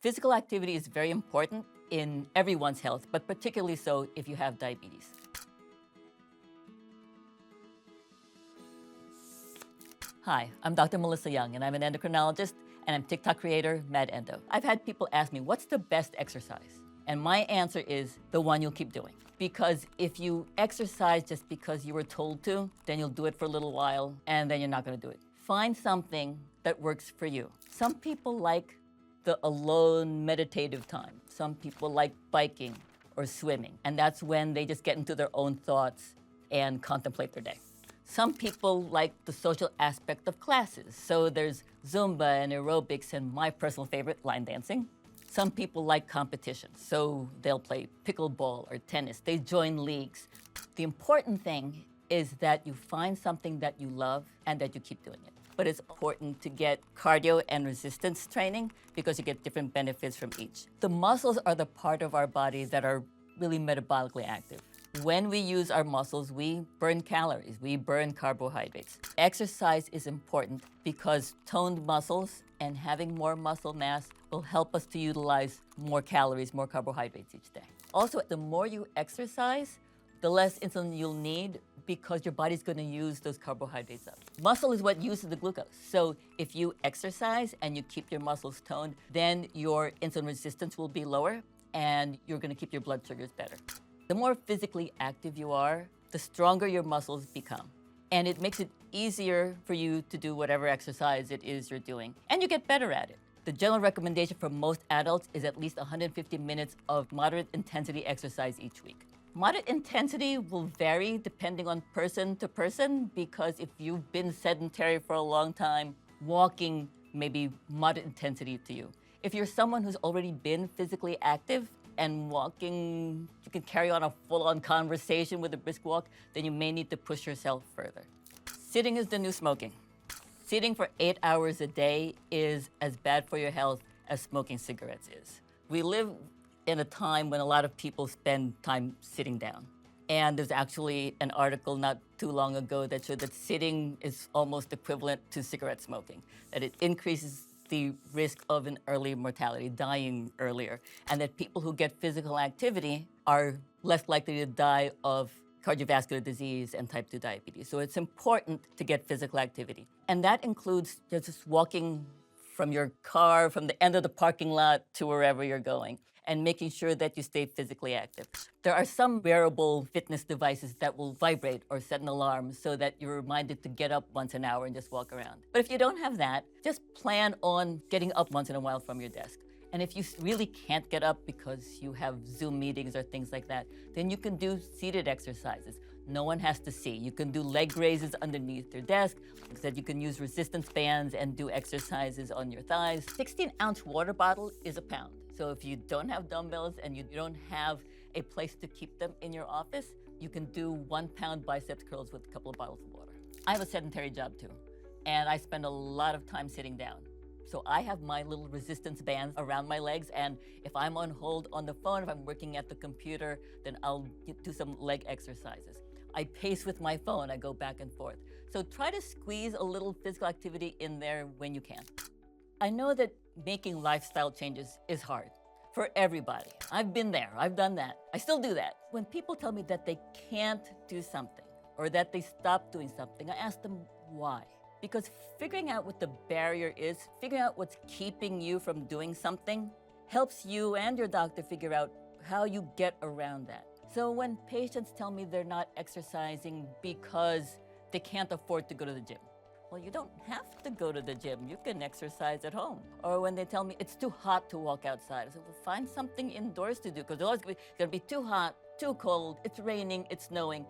Physical activity is very important in everyone's health, but particularly so if you have diabetes. Hi, I'm Dr. Melissa Young, and I'm an endocrinologist, and I'm TikTok creator, Mad Endo. I've had people ask me, what's the best exercise? And my answer is the one you'll keep doing. Because if you exercise just because you were told to, then you'll do it for a little while, and then you're not gonna do it. Find something that works for you. Some people like the alone meditative time. Some people like biking or swimming, and that's when they just get into their own thoughts and contemplate their day. Some people like the social aspect of classes, so there's Zumba and aerobics and my personal favorite, line dancing. Some people like competition, so they'll play pickleball or tennis. They join leagues. The important thing is that you find something that you love and that you keep doing it. But it's important to get cardio and resistance training because you get different benefits from each. The muscles are the part of our body that are really metabolically active. When we use our muscles, we burn calories, we burn carbohydrates. Exercise is important because toned muscles and having more muscle mass will help us to utilize more calories, more carbohydrates each day. Also, the more you exercise, the less insulin you'll need because your body's gonna use those carbohydrates up. Muscle is what uses the glucose. So if you exercise and you keep your muscles toned, then your insulin resistance will be lower and you're gonna keep your blood sugars better. The more physically active you are, the stronger your muscles become. And it makes it easier for you to do whatever exercise it is you're doing. And you get better at it. The general recommendation for most adults is at least 150 minutes of moderate intensity exercise each week. Moderate intensity will vary depending on person to person because if you've been sedentary for a long time, walking may be moderate intensity to you. If you're someone who's already been physically active and walking, you can carry on a full-on conversation with a brisk walk, then you may need to push yourself further. Sitting is the new smoking. Sitting for 8 hours a day is as bad for your health as smoking cigarettes is. We live in a time when a lot of people spend time sitting down. And there's actually an article not too long ago that showed that sitting is almost equivalent to cigarette smoking, that it increases the risk of an early mortality, dying earlier, and that people who get physical activity are less likely to die of cardiovascular disease and type 2 diabetes. So it's important to get physical activity. And that includes just walking from your car, from the end of the parking lot to wherever you're going, and making sure that you stay physically active. There are some wearable fitness devices that will vibrate or set an alarm so that you're reminded to get up once an hour and just walk around. But if you don't have that, just plan on getting up once in a while from your desk. And if you really can't get up because you have Zoom meetings or things like that, then you can do seated exercises. No one has to see. You can do leg raises underneath your desk. Like I said, you can use resistance bands and do exercises on your thighs. 16-ounce water bottle is a pound. So if you don't have dumbbells and you don't have a place to keep them in your office, you can do 1 pound biceps curls with a couple of bottles of water. I have a sedentary job too, and I spend a lot of time sitting down. So I have my little resistance bands around my legs, and if I'm on hold on the phone, if I'm working at the computer, then I'll do some leg exercises. I pace with my phone, I go back and forth. So try to squeeze a little physical activity in there when you can. I know that making lifestyle changes is hard for everybody. I've been there, I've done that. I still do that. When people tell me that they can't do something or that they stopped doing something, I ask them why. Because figuring out what the barrier is, figuring out what's keeping you from doing something, helps you and your doctor figure out how you get around that. So when patients tell me they're not exercising because they can't afford to go to the gym, well, you don't have to go to the gym. You can exercise at home. Or when they tell me it's too hot to walk outside, I say, well, find something indoors to do, because it's always gonna be too hot, too cold, it's raining, it's snowing.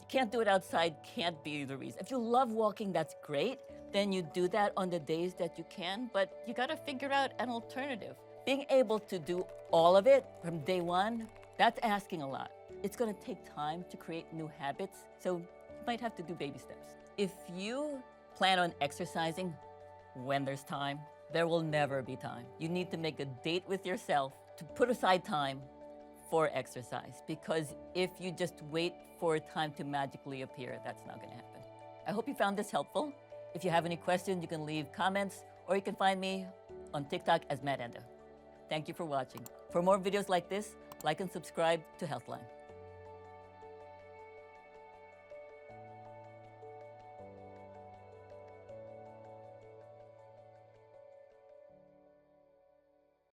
Can't do it outside, can't be the reason. If you love walking, that's great. Then you do that on the days that you can, but you gotta figure out an alternative. Being able to do all of it from day one, that's asking a lot. It's gonna take time to create new habits, so you might have to do baby steps. If you plan on exercising when there's time, there will never be time. You need to make a date with yourself to put aside time for exercise, because if you just wait for time to magically appear, that's not gonna happen. I hope you found this helpful. If you have any questions, you can leave comments, or you can find me on TikTok as Mad Endo. Thank you for watching. For more videos like this, like and subscribe to Healthline.